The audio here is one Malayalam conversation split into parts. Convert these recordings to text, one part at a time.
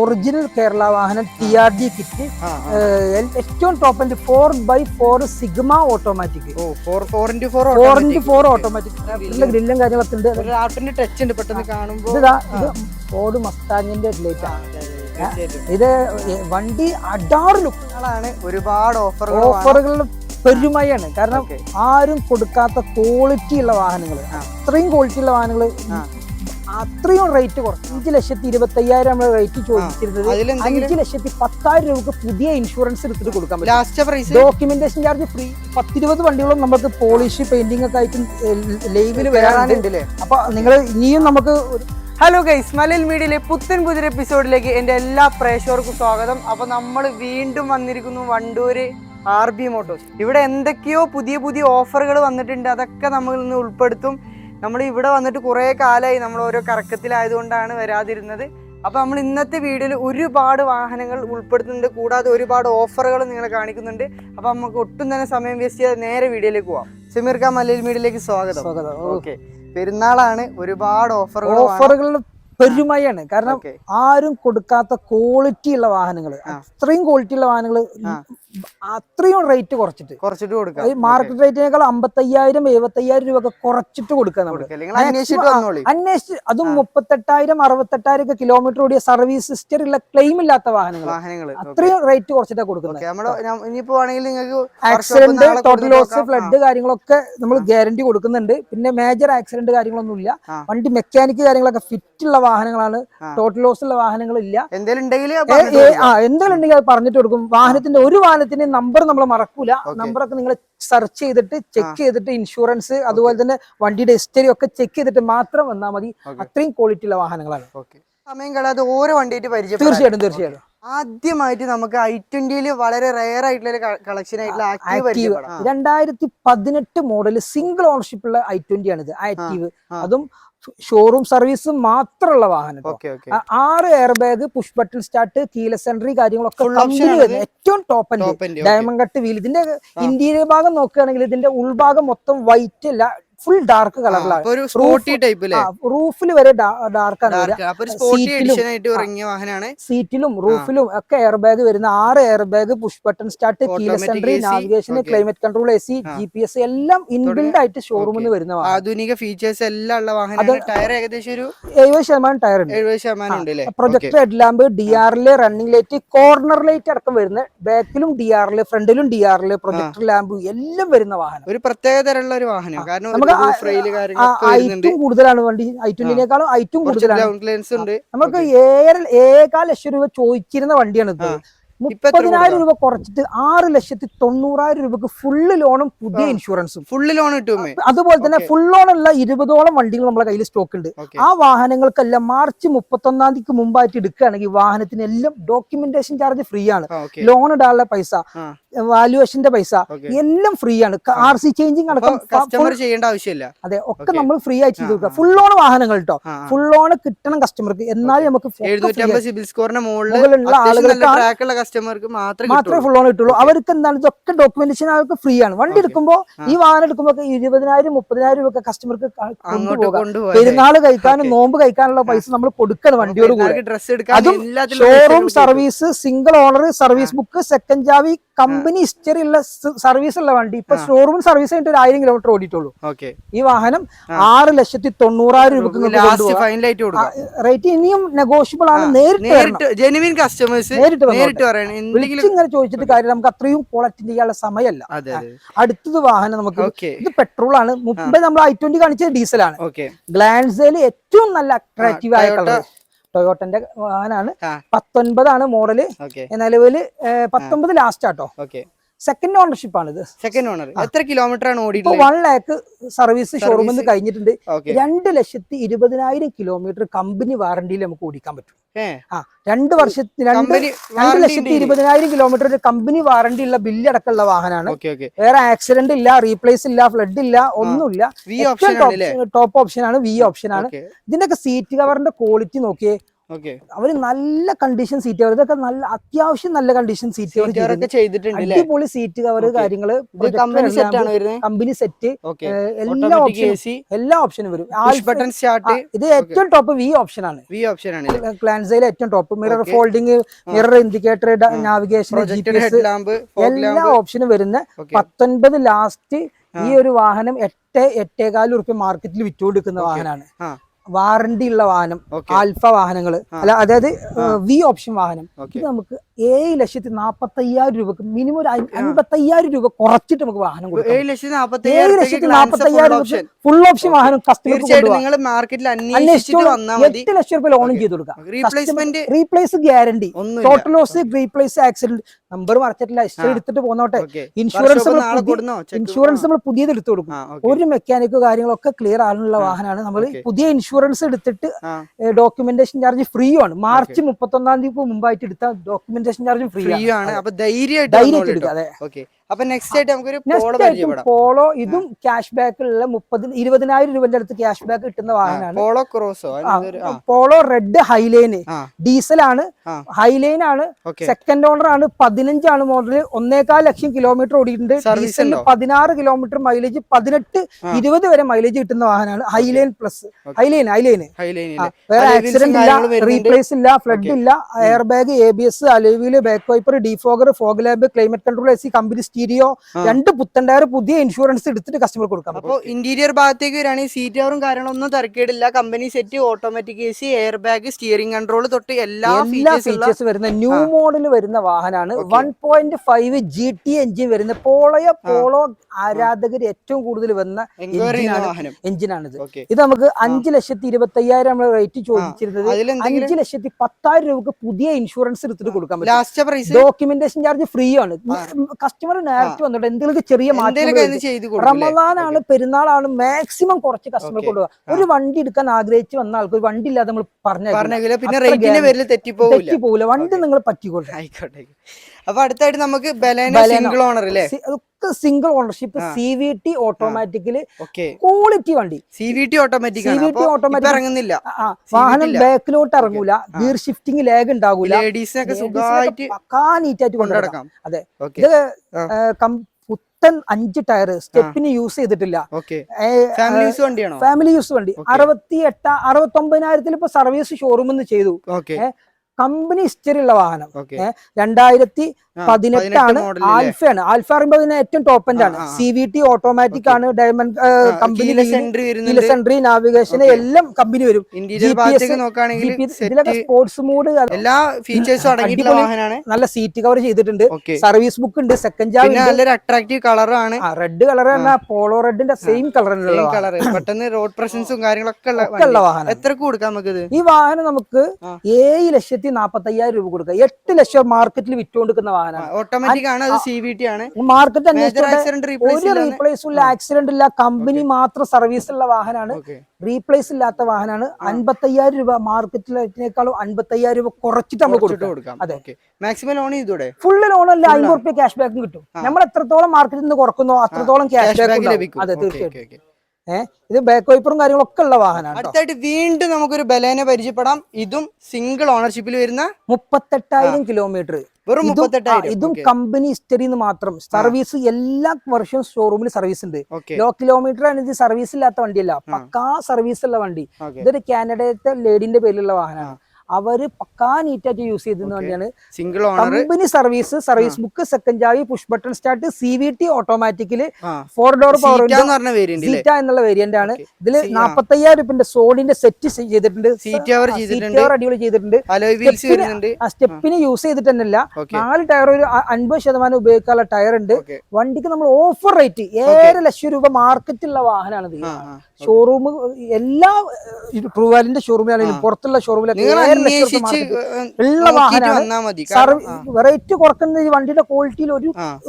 ഒറിജിനൽ കേരള വാഹനം TRD കിറ്റ് ഏറ്റവും top and 4x4 sigma automatic 4x4 automatic ഗ്രില്ലും കാര്യങ്ങളൊക്കെ ഉണ്ട്. ടച്ച് ഉണ്ട് പെട്ടെന്ന് കാണുമ്പോൾ. ഇത് ഫോർഡ് മസ്താങ്ങിന്റെ ലൈറ്റ് ആണ്. ഇത് വണ്ടി അഡാറ് ലുക്കുകളാണ്. ഒരുപാട് ഓഫറുകളുടെ പെരുമയാണ്. കാരണം ആരും കൊടുക്കാത്ത ക്വാളിറ്റി ഉള്ള വാഹനങ്ങൾ, അത്രയും ക്വാളിറ്റി ഉള്ള വാഹനങ്ങൾ അത്രയും റേറ്റ് കുറച്ച് 5,25,000 നമ്മൾ റേറ്റ് ചോദിച്ചിരുന്നത് 5,10,000 രൂപക്ക് പുതിയ ഇൻഷുറൻസ് എടുത്തിട്ട് കൊടുക്കാൻ പറ്റും. Documentation charge free. 10-20 വണ്ടികളും നമുക്ക് പോളിഷ് പെയിന്റിംഗ് ഒക്കെ ആയിട്ട് ലൈവില് വരാനുണ്ട്. അപ്പൊ നിങ്ങൾ ഇനിയും നമുക്ക് ഹലോ ഗൈസ്, മലയാളി മീഡിയയിലെ പുതിയൊരു എപ്പിസോഡിലേക്ക് എൻ്റെ എല്ലാ പ്രേക്ഷകർക്കും സ്വാഗതം. അപ്പോൾ നമ്മൾ വീണ്ടും വന്നിരിക്കുന്നു വണ്ടൂര് RB മോട്ടോഴ്സ്. ഇവിടെ എന്തൊക്കെയോ പുതിയ ഓഫറുകൾ വന്നിട്ടുണ്ട്. അതൊക്കെ നമ്മൾ ഇന്ന് ഉൾപ്പെടുത്തും. നമ്മൾ ഇവിടെ വന്നിട്ട് കുറേ കാലമായി നമ്മൾ ഓരോ കറക്കത്തിലായതുകൊണ്ടാണ് വരാതിരുന്നത്. അപ്പോൾ നമ്മൾ ഇന്നത്തെ വീഡിയോയിൽ ഒരുപാട് വാഹനങ്ങൾ ഉൾപ്പെടുത്തുന്നുണ്ട്, കൂടാതെ ഒരുപാട് ഓഫറുകൾ നിങ്ങളെ കാണിക്കുന്നുണ്ട്. അപ്പോൾ നമുക്ക് ഒട്ടും തന്നെ സമയം വേസ്റ്റ് ചെയ്യാതെ നേരെ വീഡിയോയിലേക്ക് പോവാം. സമീർ ഖാൻ, മലയാളി മീഡിയയിലേക്ക് സ്വാഗതം. ഓക്കെ, പെരുന്നാളാണ്, ഒരുപാട് ഓഫറുകളുടെ പെരുമയാണ്. കാരണം ആരും കൊടുക്കാത്ത ക്വാളിറ്റി ഉള്ള വാഹനങ്ങൾ, അത്രയും ക്വാളിറ്റി ഉള്ള വാഹനങ്ങൾ അത്രയും റേറ്റ് കുറച്ചിട്ട് കൊടുക്കാം. മാർക്കറ്റ് റേറ്റിനേക്കാൾ 55,000 75,000 രൂപ കുറച്ചിട്ട് കൊടുക്കുക. അന്വേഷിച്ച് അതും 38,000 68,000 ഒക്കെ കിലോമീറ്റർ ഓടിയ സർവീസ് ഹിസ്റ്ററി ഉള്ള ക്ലെയിം ഇല്ലാത്ത വാഹനങ്ങൾ അത്രയും റേറ്റ് കുറച്ചിട്ടാണ് കൊടുക്കുന്നത്. ആക്സിഡന്റ്, ടോട്ടൽ ലോസ്, ഫ്ലഡ് കാര്യങ്ങളൊക്കെ നമ്മൾ ഗ്യാരണ്ടി കൊടുക്കുന്നുണ്ട്. പിന്നെ മേജർ ആക്സിഡന്റ് കാര്യങ്ങളൊന്നും ഇല്ല. വണ്ടി മെക്കാനിക് കാര്യങ്ങളൊക്കെ ഫിറ്റ് ഉള്ള വാഹനങ്ങളാണ്. ടോട്ടൽ ലോസ് ഉള്ള വാഹനങ്ങളില്ല. എന്തെങ്കിലും ഉണ്ടെങ്കിൽ അത് പറഞ്ഞിട്ട് കൊടുക്കും. വാഹനത്തിന്റെ ഒരു വാഹനത്തിന്റെ നമ്പർ നമ്മൾ മറക്കൂല. നമ്പറൊക്കെ നിങ്ങൾ സെർച്ച് ചെയ്തിട്ട് ചെക്ക് ചെയ്തിട്ട് ഇൻഷുറൻസ് അതുപോലെ തന്നെ വണ്ടിയുടെ ഹിസ്റ്ററി ഒക്കെ ചെക്ക് ചെയ്തിട്ട് മാത്രം വന്നാൽ മതി. അത്രയും ക്വാളിറ്റി ഉള്ള വാഹനങ്ങളാണ്. സമയം കളയാതെ ഓരോ വണ്ടിയായിട്ട് പരിചയം. തീർച്ചയായിട്ടും. ആദ്യമായിട്ട് നമുക്ക് i20 വളരെ റെയർ ആയിട്ടുള്ള കളക്ഷൻ ആയിട്ടുള്ള ആക്റ്റീവ് 2018 മോഡൽ സിംഗിൾ ഓണർഷിപ്പ് ഉള്ള i20 ആണിത്. ആക്റ്റീവ്, അതും ഷോറൂം സർവീസ് മാത്രമുള്ള വാഹനം. 6 air bag, push button start, keyless entry കാര്യങ്ങളൊക്കെ കമ്പനി വരുന്നത് ഏറ്റവും top and diamond cut wheel. ഇതിന്റെ ഇന്റീരിയർ ഭാഗം നോക്കുകയാണെങ്കിൽ ഇതിന്റെ ഉൾഭാഗം മൊത്തം വൈറ്റ് അല്ല, ഫുൾ ഡാർക്ക് കളറിലാണ്. റൂഫിൽ വരെ ഡാർക്കാണ്. സീറ്റിലും റൂഫിലും ഒക്കെ എയർ ബാഗ് വരുന്ന 6 air bag, push button start, keyless entry, navigation, climate control, AC, GPS എല്ലാം ഇൻബിൽഡ് ആയിട്ട് ഷോറൂമിൽ നിന്ന് വരുന്ന ആധുനിക ഫീച്ചേഴ്സ് എല്ലാം ഉള്ള വാഹനം. ടയർ ഏകദേശം ഒരു 70% ടയർ ഉണ്ട്. Projector headlamp, DRL, running light, corner light അടക്കം വരുന്ന, ബാക്കിലും DRL, ഫ്രണ്ടിലും DRL, പ്രൊജക്ടർ ലാമ്പ് എല്ലാം വരുന്ന വാഹനം. ഒരു പ്രത്യേക തരമുള്ള ഒരു വാഹനം. കാരണം ഐറ്റും കൂടുതലാണ് വണ്ടി. i20നേക്കാളും ഐറ്റും കൂടുതലാണ്. നമുക്ക് 1.25 ലക്ഷം രൂപ ചോദിച്ചിരുന്ന വണ്ടിയാണ് ഇത്. 30,000 രൂപ കുറച്ചിട്ട് 6,90,000 രൂപക്ക് ഫുള്ള് ലോണും പുതിയ ഇൻഷുറൻസും. ഫുള്ള് ലോൺ കിട്ടും. അതുപോലെ തന്നെ ഫുൾ ലോണുള്ള 20ഓളം വണ്ടികൾ നമ്മളെ കയ്യിൽ സ്റ്റോക്ക് ഉണ്ട്. ആ വാഹനങ്ങൾക്കെല്ലാം മാർച്ച് 31-ാം തീയതിക്ക് മുമ്പായിട്ട് എടുക്കുകയാണെങ്കിൽ വാഹനത്തിന് എല്ലാം ഡോക്യുമെന്റേഷൻ ചാർജ് ഫ്രീ ആണ്. ലോൺ ഇടാനുള്ള പൈസ, വാല്യുവേഷന്റെ പൈസ എല്ലാം ഫ്രീ ആണ്. RC ചേഞ്ചിങ് അടക്കം ചെയ്യേണ്ട ആവശ്യമില്ല. അതെ, ഒക്കെ നമ്മൾ ഫ്രീ ആയിട്ട് ചെയ്ത് കൊടുക്കുക. ഫുൾ ലോൺ വാഹനങ്ങൾ കേട്ടോ. ഫുൾ ലോൺ കിട്ടണം കസ്റ്റമർക്ക്. എന്നാലും നമുക്ക് മാത്രമേ ഫുൾ ലോൺ കിട്ടുള്ളൂ. അവർക്ക് എന്താണ് ഇതൊക്കെ ഡോക്യുമെന്റേഷൻ അവർക്ക് ഫ്രീ ആണ്. വണ്ടി എടുക്കുമ്പോൾ ഈ വാഹനം എടുക്കുമ്പോൾ 20,000 30,000 രൂപ കസ്റ്റമർക്ക് കൊണ്ടുപോകാം. പെരുന്നാൾ കഴിക്കാനും നോമ്പ് കഴിക്കാനുള്ള പൈസ നമ്മൾ കൊടുക്കണം വണ്ടിയോട് കൂടെ. അതും showroom service, single owner, service book, second ചാവി, കമ്പനി ഹിസ്റ്ററി ഉള്ള സർവീസ് ഉള്ള വണ്ടി. ഇപ്പൊ ഷോറൂം സർവീസ് ആയിട്ട് 1000 കിലോമീറ്റർ ഓടിയിട്ടുള്ളൂ. ഈ വാഹനം 6,90,000 രൂപക്ക് റേറ്റ് ഇനിയും നെഗോഷ്യബിൾ ആണ്. ഇങ്ങനെ ചോദിച്ചിട്ട് കാര്യം, നമുക്ക് അത്രയും ക്വാളിറ്റി ചെയ്യാനുള്ള സമയമല്ല. അടുത്തത് വാഹനം നമുക്ക് ഇത് പെട്രോൾ ആണ്. മുമ്പേ നമ്മൾ i20 കാണിച്ചത് ഡീസലാണ്. ഗ്ലാൻസയിൽ ഏറ്റവും നല്ല അട്രാക്റ്റീവ് ആയ കളർ ടൊയോട്ടന്റെ വാഹനമാണ്. 19 മോഡല്. നിലവില് 19 ലാസ്റ്റ് ആട്ടോ. സെക്കൻഡ് ഓണർഷിപ്പ് ആണ് ഇത്. Second owner. എത്ര കിലോമീറ്റർ ആണ് ഓടിയിട്ട്? 1 ലാക്ക് സർവീസ് ഷോറൂമിൽ നിന്ന് കഴിഞ്ഞിട്ടുണ്ട്. 2,20,000 കിലോമീറ്റർ കമ്പനി വാറണ്ടിയിൽ നമുക്ക് ഓടിക്കാൻ പറ്റും. 2,20,000 കിലോമീറ്റർ കമ്പനി വാറണ്ടി ഉള്ള ബില്ല് അടക്കമുള്ള വാഹനമാണ്. വേറെ ആക്സിഡന്റ് ഇല്ല, റീപ്ലേസ് ഇല്ല, ഫ്ലഡ് ഇല്ല, ഒന്നുമില്ല. ടോപ്പ് ഓപ്ഷൻ ആണ്, V ഓപ്ഷൻ ആണ്. ഇതിന്റെയൊക്കെ സീറ്റ് കവറിന്റെ ക്വാളിറ്റി നോക്കിയേ. ഓക്കെ. അവര് നല്ല കണ്ടീഷൻ സീറ്റ് കവർ, ഇതൊക്കെ നല്ല അത്യാവശ്യം നല്ല കണ്ടീഷൻ സീറ്റ് കവർ ചെയ്തിട്ടുണ്ട്. അടിപൊളി സീറ്റ് കവർ കാര്യങ്ങള്, കമ്പനി സെറ്റ്, എല്ലാ ഓപ്ഷനും വരും. ഇത് ഏറ്റവും ടോപ്പ് വി ഓപ്ഷൻ ആണ്. ക്ലാൻസയിലെ ഏറ്റവും top. Mirror folding, mirror indicator, navigation, GPS എല്ലാ ഓപ്ഷനും വരുന്ന 19 ലാസ്റ്റ് ഈ ഒരു വാഹനം 8-8.4 റുപ്യ മാർക്കറ്റിൽ വിറ്റുകൊടുക്കുന്ന വാഹനമാണ്. വാറണ്ടി ഉള്ള വാഹനം, ആൽഫ വാഹനങ്ങൾ അല്ല, അതായത് വി ഓപ്ഷൻ വാഹനം. ഇത് നമുക്ക് 7,40,000 രൂപക്ക് മിനിമം ഒരു 55,000 രൂപ കുറച്ചിട്ട് നമുക്ക് വാഹനം കൊടുക്കാം. 7,40,000 ഫുൾ ഓപ്ഷൻ വാഹനം കസ്റ്റമർക്ക് 8 ലക്ഷം രൂപ ലോണും ചെയ്ത് കൊടുക്കാം. Replace guarantee, total loss, replace accident number മറച്ചിട്ടില്ല, ഹിസ്റ്ററി എടുത്തിട്ട് പോന്നോട്ടെ. ഇൻഷുറൻസ് നമ്മൾ പുതിയത് എടുത്തു കൊടുക്കും. ഒരു മെക്കാനിക്കോ കാര്യങ്ങളൊക്കെ ക്ലിയർ ആണുള്ള വാഹനമാണ്. നമ്മൾ പുതിയ ഇൻഷുറൻസ് എടുത്തിട്ട് ഡോക്യുമെന്റേഷൻ ചാർജ് ഫ്രീ ആണ്. മാർച്ച് 31-ാം തീയതി മുമ്പായിട്ട് എടുത്ത ഡോക്യുമെന്റേഷൻ ചാർജും ഫ്രീ ആണ്. ധൈര്യമായിട്ട് എടുക്കാം. അപ്പൊ നെക്സ്റ്റ് ആയിട്ട് നമുക്കൊരു പോളോ, ഇതും ക്യാഷ് ബാക്ക് ഉള്ള 20,000 രൂപന്റെ അടുത്ത് ക്യാഷ് ബാക്ക് കിട്ടുന്ന വാഹനമാണ്. പോളോ ക്രോസോ, പോളോ റെഡ് ഹൈലൈന്, ഡീസൽ ആണ്, ഹൈലൈൻ ആണ്, സെക്കൻഡ് ഓണർ ആണ്, 15 ആണ് മോഡൽ, 1.25 ലക്ഷം കിലോമീറ്റർ ഓടിയിട്ടുണ്ട്. ഡീസലിന് 16 കിലോമീറ്റർ മൈലേജ്, 18-20 വരെ മൈലേജ് കിട്ടുന്ന വാഹനമാണ് ഹൈലൈൻ പ്ലസ്. ഹൈലൈന് വേറെ ആക്സിഡന്റ് ഇല്ല, റീപ്ലേസ് ഇല്ല, ഫ്ലഡ് ഇല്ല, air bag, ABS, alloy, back wiper, defogger, fog lab, climate control, AC, company stereo, 2 പുത്തൻ ടയർ, പുതിയ ഇൻഷുറൻസ് എടുത്തിട്ട് കസ്റ്റമർ കൊടുക്കാം. അപ്പോൾ ഇന്റീരിയർ ഭാഗത്തേക്ക് വരികയാണെങ്കിൽ സീറ്റ് കവറും കാര്യങ്ങളൊന്നും തരക്കേടില്ല. Company set, automatic AC, air bag, steering control തൊട്ട് എല്ലാ ഫീച്ചേഴ്സ് വരുന്ന ന്യൂ മോഡൽ വരുന്ന വാഹനമാണ്. 1.5 GT എഞ്ചിൻ വരുന്ന പോളോ ആരാധകർ ഏറ്റവും കൂടുതൽ വന്ന എഞ്ചിനാണിത്. ഇത് നമുക്ക് 5,20,000 നമ്മൾ റേറ്റ് ചോദിച്ചിരുന്നത്. 5,10,000 രൂപക്ക് പുതിയ ഇൻഷുറൻസ് എടുത്തിട്ട് കൊടുക്കാൻ പറ്റും. ഡോക്യുമെന്റേഷൻ ചാർജ് ഫ്രീ ആണ്. കസ്റ്റമർ നേരിട്ട് വന്നിട്ട് എന്തെങ്കിലും ചെറിയ മാറ്റം, റമദാനാണ്, പെരുന്നാളാണ്, മാക്സിമം കുറച്ച് കസ്റ്റമർ കൊണ്ടുപോകുക. ഒരു വണ്ടി എടുക്കാൻ ആഗ്രഹിച്ച് വന്ന ആൾക്ക് ഒരു വണ്ടി ഇല്ലാതെ നമ്മൾ തെറ്റിപ്പോകില്ല. വണ്ടി നിങ്ങൾ പറ്റിക്കോട്ടെ. അപ്പൊ അടുത്തായിട്ട് നമുക്ക് സിംഗിൾ ഓണർ അല്ലേ, സിംഗിൾ ഓണർഷിപ്പ്, CVT ഓട്ടോമാറ്റിക്കല്, ക്വാളിറ്റി വണ്ടി. CVT ഓട്ടോമാറ്റിക് ഇറങ്ങുന്നില്ല, വാഹനം ബാക്കിലോട്ട് ഇറങ്ങൂല, ഗിയർ ഷിഫ്റ്റിംഗ് ലാഗ് ഉണ്ടാകൂല, പക്കാ നീറ്റായിട്ട് കൊണ്ടുനടക്കാം. അതെ, ഇത് പുത്തൻ 5 ടയർ, സ്റ്റെപ്പിന് യൂസ് ചെയ്തിട്ടില്ല, ഫാമിലി യൂസ് വണ്ടി. 68-69,000 ഇപ്പൊ സർവീസ് ഷോറൂമിൽ നിന്ന് ചെയ്തു. കമ്പനി ഹിസ്റ്ററി ഉള്ള വാഹനം. 2018 ആൽഫയാണ്. ആൽഫ പറയുമ്പോൾ ഏറ്റവും ടോപ്പ് എൻഡ് ആണ്. CVT ഓട്ടോമാറ്റിക് ആണ്, ഡയമണ്ട് കമ്പനി, സെൻട്രി, നാവിഗേഷൻ എല്ലാം കമ്പനി വരും. ഇതിലൊക്കെ സ്പോർട്സ് മോഡ്, എല്ലാ ഫീച്ചേഴ്സും അടങ്ങിയിട്ടുള്ള വാഹനമാണ്. നല്ല സീറ്റ് കവർ ചെയ്തിട്ടുണ്ട്, സർവീസ് ബുക്ക് ഉണ്ട്, സെക്കൻഡ് ചാവി, നല്ലൊരു അട്രാക്റ്റീവ് കളറാണ്. റെഡ് കളർ പോളോ റെഡിന്റെ സെയിം കളർ, പെട്ടെന്ന് റോഡ് പ്രസൻസും കാര്യങ്ങളൊക്കെ ഉള്ള വാഹനം. എത്ര കൊടുക്കാം നമുക്ക് ഈ വാഹനം? നമുക്ക് 7,40,000 രൂപ കൊടുക്കാം. 8 ലക്ഷം മാർക്കറ്റിൽ വിറ്റുകൊടുക്കുന്ന വാഹനം. ഓട്ടോമാറ്റിക് ആണ്, അത് CVT ആണ്. മാർക്കറ്റ് ഒരു റീപ്ലേസും ഇല്ല, ആക്സിഡന്റ് ഇല്ല, കമ്പനി മാത്രം സർവീസ് ഉള്ള വാഹനമാണ്. റീപ്ലേസ് ഇല്ലാത്ത വാഹനമാണ്. 55,000 രൂപ മാർക്കറ്റിനേക്കാളും 55,000 രൂപ കുറച്ചിട്ട് നമ്മൾ കൊടുക്കാം. അതെ, മാക്സിമം ലോൺ ചെയ്തൂടെ? ഫുള്ള് ലോണല്ല, 500 രൂപ ക്യാഷ് ബാക്കും കിട്ടും. നമ്മൾ എത്രത്തോളം മാർക്കറ്റിൽ നിന്ന് കുറക്കുന്നോ അത്രത്തോളം ക്യാഷ് ബാക്ക് ലഭിക്കും. അതെ, തീർച്ചയായിട്ടും. ഇത് ബാക്ക് വൈപ്പറും കാര്യങ്ങളൊക്കെ ഉള്ള വാഹനമാണ്. അടുത്തായിട്ട് വീണ്ടും നമുക്കൊരു ബലേനെ പരിചയപ്പെടാം. ഇതും സിംഗിൾ ഓണർഷിപ്പിൽ വരുന്ന 38,000 കിലോമീറ്റർ. ഇതും കമ്പനി ഹിസ്റ്ററി മാത്രം. സർവീസ് എല്ലാ വർഷവും ഷോറൂമിൽ സർവീസ് ഉണ്ട്. ലോ കിലോമീറ്റർ അനുസരിച്ച് സർവീസ് ഇല്ലാത്ത വണ്ടിയല്ല, പക്കാ സർവീസ് ഉള്ള വണ്ടി. ഇതൊരു കാനഡത്തെ ലേഡിന്റെ പേരിലുള്ള വാഹനമാണ്. അവര് പക്കാ നീറ്റായിട്ട് യൂസ് ചെയ്തിരുന്ന വണ്ടിയാണ്. Single company service book, second ചാവി, പുഷ് ബട്ടൺ സ്റ്റാർട്ട്, CVT ഓട്ടോമാറ്റിക്കല്, 4 ഡോർ പവർ സീറ്റ എന്നുള്ള വേരിയന്റ് ആണ്. ഇതിൽ 40,000 രൂപന്റെ സോളിന്റെ സെറ്റ് ചെയ്തിട്ടുണ്ട്. സീറ്റ് അടിപൊളി ചെയ്തിട്ടുണ്ട്. സ്റ്റെപ്പിന് യൂസ് ചെയ്തിട്ട് തന്നെയല്ല, 4 ടയർ, ഒരു 50% ഉപയോഗിക്കാനുള്ള ടയർ ഉണ്ട്. വണ്ടിക്ക് നമ്മൾ ഓഫർ റേറ്റ് 7 ലക്ഷം രൂപ മാർക്കറ്റുള്ള വാഹനമാണ്. ഷോറൂം എല്ലാ ട്രൂവാലിന്റെ ഷോറൂമിലാണെങ്കിലും പുറത്തുള്ള ഷോറൂമിലൊക്കെ ഉള്ള വാഹനമാണ്. റേറ്റ് കുറക്കുന്ന ഈ വണ്ടിയുടെ ക്വാളിറ്റിയിൽ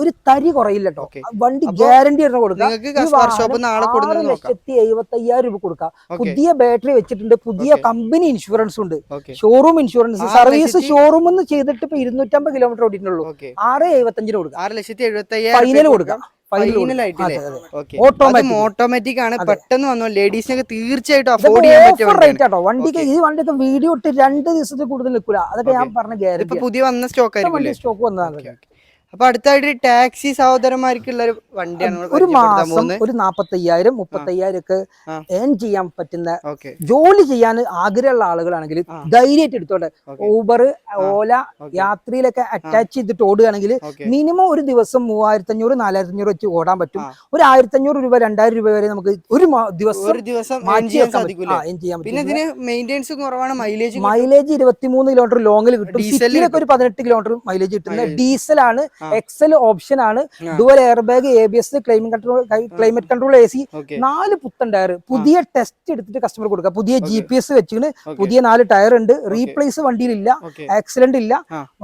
ഒരു തരി കുറയില്ല കേട്ടോ. വണ്ടി ഗ്യാരണ്ടി കൊടുക്കാം. 6,70,000 രൂപ കൊടുക്കാം. പുതിയ ബാറ്ററി വെച്ചിട്ടുണ്ട്, പുതിയ കമ്പനി ഇൻഷുറൻസ് ഉണ്ട്, ഷോറൂം ഇൻഷുറൻസ്. സർവീസ് ഷോറൂം എന്ന് ചെയ്തിട്ട് ഇപ്പൊ 250 കിലോമീറ്റർ ഓടിയിട്ടുള്ളൂ. 6,75,000 കൊടുക്കാം. 6,70,000 ഫൈനൽ കൊടുക്കാം. ഓട്ടോമാറ്റിക് ആണ്, പെട്ടെന്ന് വന്നു ലേഡീസിനൊക്കെ തീർച്ചയായിട്ടും അഫോർഡ് ചെയ്യാൻ പറ്റിയ വണ്ടിക്ക്. ഈ വണ്ടിയൊക്കെ വീഡിയോ ഇട്ട് 2 ദിവസത്തിൽ കൂടുതൽ നിൽക്കില്ല. അതൊക്കെ ഞാൻ പറഞ്ഞ ഗ്യാരണ്ടി. പുതിയ വന്ന സ്റ്റോക്ക് ആയിരിക്കും. സ്റ്റോക്ക് വന്നതാണ്. അപ്പൊ അടുത്തായിട്ട് ടാക്സി സഹോദരന്മാർക്കുള്ള ഒരു വണ്ടിയാണ്. ഒരു മാസം ഒരു 45,000 35,000 ഒക്കെ ഏൺ ചെയ്യാൻ പറ്റുന്ന, ജോലി ചെയ്യാൻ ആഗ്രഹമുള്ള ആളുകളാണെങ്കിൽ ധൈര്യമായിട്ട് എടുത്തോട്ടെ. ഊബർ, ഓല യാത്രയിലൊക്കെ അറ്റാച്ച് ചെയ്തിട്ട് ഓടുകയാണെങ്കിൽ മിനിമം ഒരു ദിവസം 3,500 4,500 വെച്ച് ഓടാൻ പറ്റും. ഒരു 1,500 രൂപ 2,000 രൂപ വരെ നമുക്ക് ഒരു ദിവസം മൈലേജ് 23 കിലോമീറ്റർ ലോങ്ങിൽ കിട്ടും. സിറ്റിയിലൊക്കെ ഒരു 18 കിലോമീറ്റർ മൈലേജ് കിട്ടുന്ന ഡീസലാണ്. എക്സൽ ഓപ്ഷൻ ആണ്. Dual air bag, ABS, climate control AC, 4 പുത്തൻ ടയർ. പുതിയ ടെസ്റ്റ് എടുത്തിട്ട് കസ്റ്റമർ കൊടുക്കുക. പുതിയ GPS വെച്ചിട്ട് പുതിയ 4 ടയർ ഉണ്ട്. റീപ്ലേസ് വണ്ടിയിലില്ല, ആക്സിഡന്റ് ഇല്ല.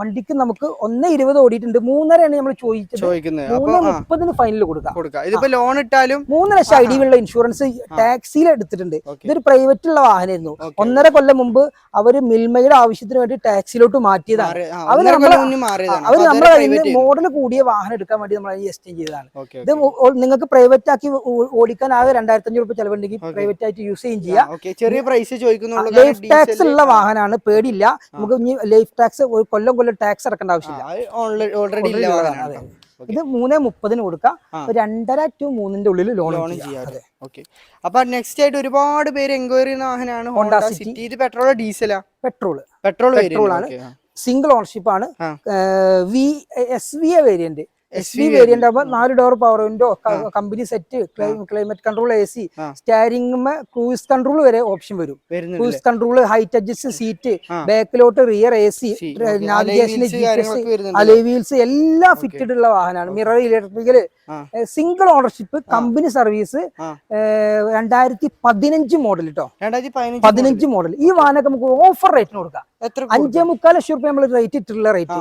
വണ്ടിക്ക് നമുക്ക് 1.20 ഓടിയിട്ടുണ്ട്. 3.5 നമ്മൾ ചോദിച്ചത്. 3.30 ഫൈനൽ കൊടുക്കാം. ഇതിപ്പോ ലോൺ ഇട്ടാലും 3 ലക്ഷം ഐഡിയുള്ള ഇൻഷുറൻസ് ടാക്സിയിൽ എടുത്തിട്ടുണ്ട്. ഇതൊരു പ്രൈവറ്റ് ഉള്ള വാഹനമായിരുന്നു. 1.5 കൊല്ലം മുമ്പ് അവര് മിൽമയുടെ ആവശ്യത്തിന് വേണ്ടി ടാക്സിയിലോട്ട് മാറ്റിയതാണ്. അവര് നമ്മളെ മോഡൽ കൂടിയ വാഹനം എടുക്കാൻ വേണ്ടി നമ്മൾ എക്സ്ചേഞ്ച് ചെയ്തതാണ്. ഇത് നിങ്ങൾക്ക് പ്രൈവറ്റ് ആക്കി ഓടിക്കാൻ ആകെ 2,500 രൂപ ചെലവുണ്ടെങ്കിൽ പ്രൈവറ്റ് ആയിട്ട് യൂസ് ചെയ്യാം. ചെറിയ പ്രൈസ് ചോദിക്കുന്നുള്ളൂ. ലൈഫ് ടാക്സ് ഉള്ള വാഹനമാണ്, പേടില്ല. നമുക്ക് ഇനി ലൈഫ് ടാക്സ് കൊല്ലം ടാക്സ് അടക്കേണ്ട ആവശ്യമില്ല. ഇത് 3.30 കൊടുക്കാം. 2.5 to 3 ഉള്ളിൽ ലോൺ ചെയ്യാം. അപ്പൊ നെക്സ്റ്റ് ആയിട്ട് ഒരുപാട് പേര് എൻക്വയറി ചെയ്യുന്ന വാഹനമാണ് ഹോണ്ട സിറ്റി. ഇത് പെട്രോൾ ഡീസലാ? പെട്രോൾ ആണ്. സിംഗിൾ ഓണർഷിപ്പ് ആണ്. SV variant. SV വേരിയന്റ് ആകുമ്പോൾ 4 door power window, company set, climate control AC, steering cruise control വരെ ഓപ്ഷൻ വരും. Cruise control, height adjust seat, ബാക്കിലോട്ട് rear AC, navigation, GPS, alloy wheels എല്ലാം ഫിറ്റഡ് ഉള്ള വാഹനമാണ്. Mirror electrical. Single ownership, company service. 2015 model കേട്ടോ. 2015 മോഡൽ. ഈ വാഹനമൊക്കെ നമുക്ക് ഓഫർ റേറ്റിന് കൊടുക്കാം. 5.25 ലക്ഷം രൂപ നമ്മൾ റേറ്റ് ഇട്ടിട്ടുള്ള റേറ്റ്.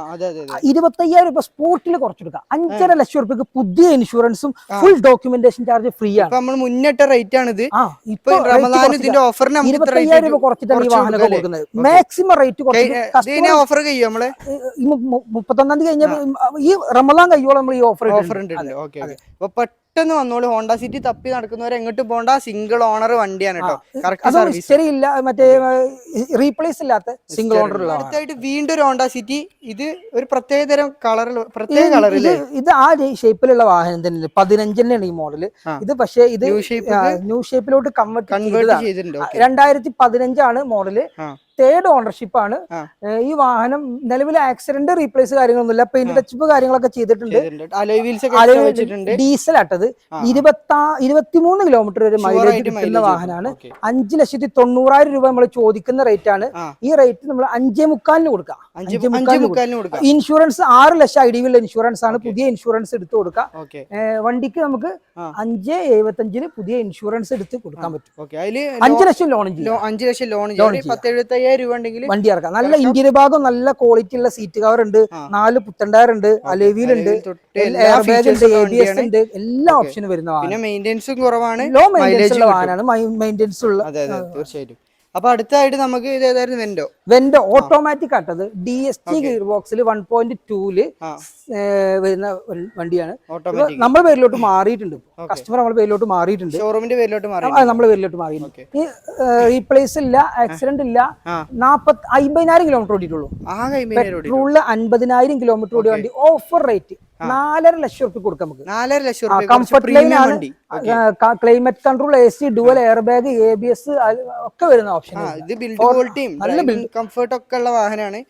25,000 രൂപ സ്പോട്ടിൽ കുറച്ചെടുക്കാം. 5.5 ലക്ഷം രൂപയ്ക്ക് പുതിയ ഇൻഷുറൻസും ഫുൾ ഡോക്യുമെന്റേഷൻ ചാർജ് ഫ്രീ ആണ്. നമ്മൾ മുന്നിട്ട റേറ്റ് ആണ് ഇത്. 25,000 രൂപ കുറച്ചിട്ടാണ് ഈ വാഹനം കൊടുക്കുന്നത്. മാക്സിമം റേറ്റ് ഓഫർ കഴിയും. നമ്മള് 31 തീയതി കഴിഞ്ഞ ഈ റമദാൻ കഴിയോളം നമ്മൾ ഈ ഓഫർ ഉണ്ട്. പെട്ടെന്ന് വന്നോളൂ. ഹോണ്ട സിറ്റി തപ്പി നടക്കുന്നവരെ എങ്ങോട്ട് പോണ്ട, സിംഗിൾ ഓണർ വണ്ടിയാണ് കേട്ടോ. ശരിയില്ല, മറ്റേ റീപ്ലേസ് ഇല്ലാത്ത സിംഗിൾ ഓണർ. അടുത്തായിട്ട് വീണ്ടും ഒരു ഹോണ്ട സിറ്റി. ഇത് ഒരു പ്രത്യേക കളറിൽ ഇത് ആ ഷേപ്പിലുള്ള വാഹനം തന്നെ. 15 ഈ മോഡല്. ഇത് പക്ഷേ ഇത് ന്യൂ ഷേപ്പിലോട്ട് കൺവേർട്ട് ചെയ്തിട്ടുണ്ട്. 2015 മോഡല്. 3rd ഓണർഷിപ്പ് ആണ്. ഈ വാഹനം നിലവിൽ ആക്സിഡന്റ്, റീപ്ലേസ് കാര്യങ്ങളൊന്നുമില്ല. പെയിന്റ് ടച്ചപ്പ് കാര്യങ്ങളൊക്കെ ചെയ്തിട്ടുണ്ട്. ഡീസൽ ആട്ടത്. 23 കിലോമീറ്റർ വരെ മൈലേജ് കിട്ടുന്ന വാഹനമാണ്. 5,90,000 രൂപ നമ്മൾ ചോദിക്കുന്ന റേറ്റ് ആണ്. ഈ റേറ്റ് നമ്മൾ 5.25 കൊടുക്കാം. 5.25 ഇൻഷുറൻസ് 6 ലക്ഷം ഐഡിയുള്ള ഇൻഷുറൻസ് ആണ്. പുതിയ ഇൻഷുറൻസ് എടുത്ത് കൊടുക്കാം. വണ്ടിക്ക് നമുക്ക് 5.75 പുതിയ ഇൻഷുറൻസ് എടുത്ത് കൊടുക്കാൻ പറ്റും. 5 ലക്ഷം ലോൺ ചെയ്യും. 5 ലക്ഷം ലോൺ 75,000 രൂപ ഉണ്ടെങ്കിൽ വണ്ടി ഇറക്കാം. നല്ല ഇന്റീരിയർ ഭാഗം, നല്ല ക്വാളിറ്റി ഉള്ള സീറ്റ് കവർ ഉണ്ട്, 4 പുത്തൻ ടയർ ഉണ്ട്, അലോയ് വീൽ ഉണ്ട്, എയർ ബാഗ് ഉണ്ട്, ABS ഉണ്ട്, എല്ലാ ഓപ്ഷനും വരുന്ന പിന്നെ മെയിൻ്റെനൻസും കുറവാണ്. ലോ മെയിൻ്റെനൻസ് ഉള്ള വാഹനമാണ്. മെയിൻ്റെനൻസ് ഉള്ള. തീർച്ചയായിട്ടും. അപ്പൊ അടുത്തായിട്ട് നമുക്ക് ഇത് വെൻഡോ ഓട്ടോമാറ്റിക് ആട്ടത്. DSG ഗിയർ ബോക്സിൽ 1.2 വരുന്ന വണ്ടിയാണ്. നമ്മുടെ പേരിലോട്ട് മാറിയിട്ടുണ്ട്. കസ്റ്റമർ നമ്മുടെ പേരിലോട്ട് മാറിയിട്ടുണ്ട്. ഷോറൂമിന്റെ പേരിലോട്ട് നമ്മുടെ പേരിലോട്ട് മാറിയിട്ടുണ്ട്. ഈ റീപ്ലേസ് ഇല്ല, ആക്സിഡന്റ് ഇല്ല. 50,000 കിലോമീറ്റർ ഓടിയിട്ടുള്ളൂ. പെട്രോളില് 50,000 കിലോമീറ്റർ ഓടിയ വണ്ടി. ഓഫർ റേറ്റ് 4.5 ലക്ഷം രൂപ കൊടുക്കാം നമുക്ക്. 4.5 ലക്ഷം. കംഫർട്ട് ലൈൻ ആണ്. Climate control, AC, dual air bag, ABS ഒക്കെ വരുന്ന ഓപ്ഷൻ. കംഫർട്ട് ഒക്കെ ഉള്ള വാഹനമാണ്.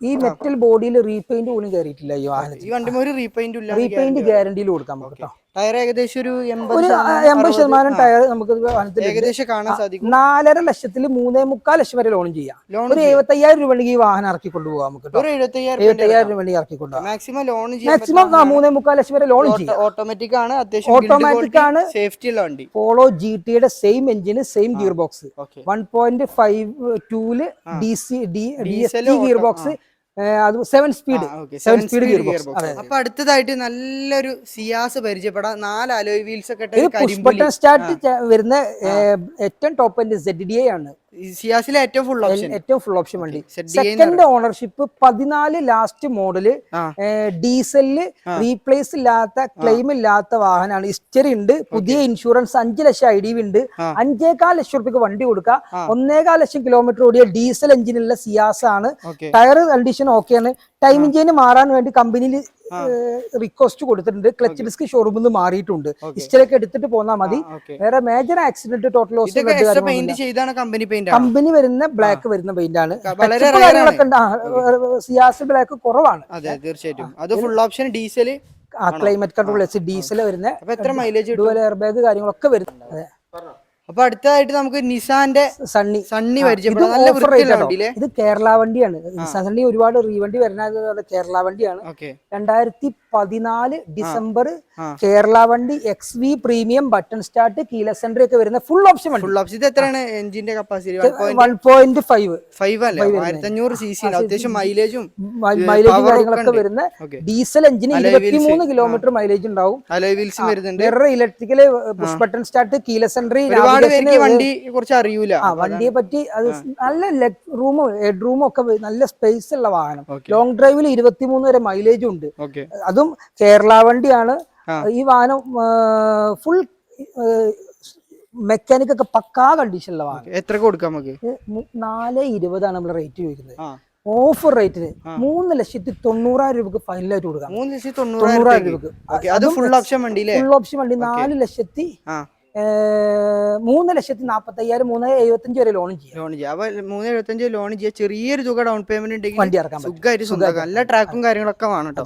ഈ മെറ്റൽ ബോഡിയിൽ റീപെയിന്റ് പോലും കയറിയിട്ടില്ല ഈ വാഹനത്തിൽ. ഈ വണ്ടി ഒരു റീപെയിന്റ് ഗ്യാരണ്ടിയിൽ കൊടുക്കാൻ പറ്റും. ടയർ ഏകദേശം ഒരു 80% ടയർ നമുക്ക് ഏകദേശം കാണാൻ സാധിക്കും. 4.5 ലക്ഷത്തിൽ 3.25 ലക്ഷം വരെ ലോൺ ചെയ്യാം. ഒരു 75,000 രൂപ ഈ വാഹനം ഇറക്കി കൊണ്ടുപോകാം നമുക്ക്. 75,000 രൂപ ഇറക്കി കൊണ്ടുപോകാം. മാക്സിമം ലോൺ 3.25 ലക്ഷം വരെ ലോൺ ചെയ്യാം. ഓട്ടോമാറ്റിക് ആണ്. ഓട്ടോമാറ്റിക് ആണ്. സേഫ്റ്റി ഉള്ള വണ്ടി. പോളോ GTയുടെ same engine, same gear box. 1.52 DSG gear box. 7 speed gear box. അപ്പൊ അടുത്തതായിട്ട് നല്ലൊരു സിയാസ് പരിചയപ്പെടാം. 4 അലോയ് വീൽസ് ഒക്കെ പുഷ് ബട്ടൺ സ്റ്റാർട്ട് വരുന്ന ഏറ്റവും ടോപ്പ് എൻഡ് ZDI ആണ്. സിയാസിലെ ഏറ്റവും ഫുൾ ഓപ്ഷൻ വണ്ടി. സെക്കൻഡ് ഓണർഷിപ്പ് 14 ലാസ്റ്റ് മോഡല്, ഡീസലില് റീപ്ലേസ് ഇല്ലാത്ത ക്ലെയിം ഇല്ലാത്ത വാഹനമാണ്. ഹിസ്റ്ററി ഉണ്ട്, പുതിയ ഇൻഷുറൻസ്, 5 ലക്ഷം IDV ഉണ്ട്, 5.25 ലക്ഷം രൂപയ്ക്ക് വണ്ടി കൊടുക്കുക. 1.25 ലക്ഷം കിലോമീറ്റർ ഓടിയ ഡീസൽ എഞ്ചിനുള്ള സിയാസ് ആണ്. ടയർ കണ്ടീഷൻ ഓക്കെയാണ്. ടൈമിംഗ് ചെയിൻ മാറാൻ വേണ്ടി കമ്പനിയിൽ റിക്വസ്റ്റ് കൊടുത്തിട്ടുണ്ട്. ക്ലച്ച് ഡിസ്ക് ഷോറൂമിൽ നിന്ന് മാറിയിട്ടുണ്ട്. ഹിസ്റ്ററി ഒക്കെ എടുത്തിട്ട് പോന്നാൽ മതി. വേറെ major accident total loss company വരുന്ന ബ്ലാക്ക് വരുന്ന പെയിന്റ് ആണ്. കാര്യങ്ങളൊക്കെ സിയാസ് ബ്ലാക്ക് കുറവാണ്. തീർച്ചയായിട്ടും അത് full option diesel, climate control diesel വരുന്ന ഡുവൽ എയർ ബാഗ് കാര്യങ്ങളൊക്കെ വരുന്നത്. അപ്പൊ അടുത്തതായിട്ട് നമുക്ക് നിസാന്റെ സണ്ണി പരിചയപ്പെടാം. ഇത് കേരള വണ്ടിയാണ്. സണ്ണി ഒരുപാട് റീവണ്ടി വരുന്ന കേരള വണ്ടിയാണ്. 2014 ഡിസംബർ കേരള വണ്ടി XV premium button start keyless entry ഒക്കെ വരുന്ന ഫുൾ ഓപ്ഷൻ വണ്ടി. Full option. ഇത് എത്രയാണ് എഞ്ചിന്റെ കപ്പാസിറ്റി? 1.5 അല്ലേ? 1500 cc അത്യാവശ്യം മൈലേജും കാര്യങ്ങളൊക്കെ വരുന്ന ഡീസൽ എഞ്ചിന് 23 കിലോമീറ്റർ മൈലേജ് ഉണ്ടാവും. വേറെ electrical push button start keyless entry. വണ്ടി കുറച്ച് അറിയൂല. വണ്ടിയെ പറ്റി അത് നല്ല ലെഗ് റൂമും ഹെഡ് റൂമും ഒക്കെ നല്ല സ്പേസ് ഉള്ള വാഹനം. ലോങ് ഡ്രൈവിൽ 23 വരെ മൈലേജും ഉണ്ട്. അതും കേരള വണ്ടിയാണ്. ഈ വാഹനം ഫുൾ മെക്കാനിക് ഒക്കെ പക്കാ കണ്ടീഷനുള്ള വാഹനം. എത്ര കൊടുക്കാം നമുക്ക്? 420 നമ്മൾ റേറ്റ് ചോദിക്കുന്നത്. ഓഫർ റേറ്റിന് 3,90,000 രൂപക്ക് ഫൈനലായിട്ട് കൊടുക്കാം. 3,90,000 രൂപക്ക് ഫുൾ ഓപ്ഷൻ വണ്ടി. 4,40,000 3,40,000 3,75 വരെ ലോൺ ചെയ്യാം. 3,75 ലോൺ ചെയ്യാം. ചെറിയൊരു തുക ഡൗൺ പേയ്മെന്റ് ഉണ്ടെങ്കിൽ വണ്ടി ഇറക്കാൻ സുഖമായിട്ട് നല്ല ട്രാക്കും കാര്യങ്ങളൊക്കെ വേണം കേട്ടോ.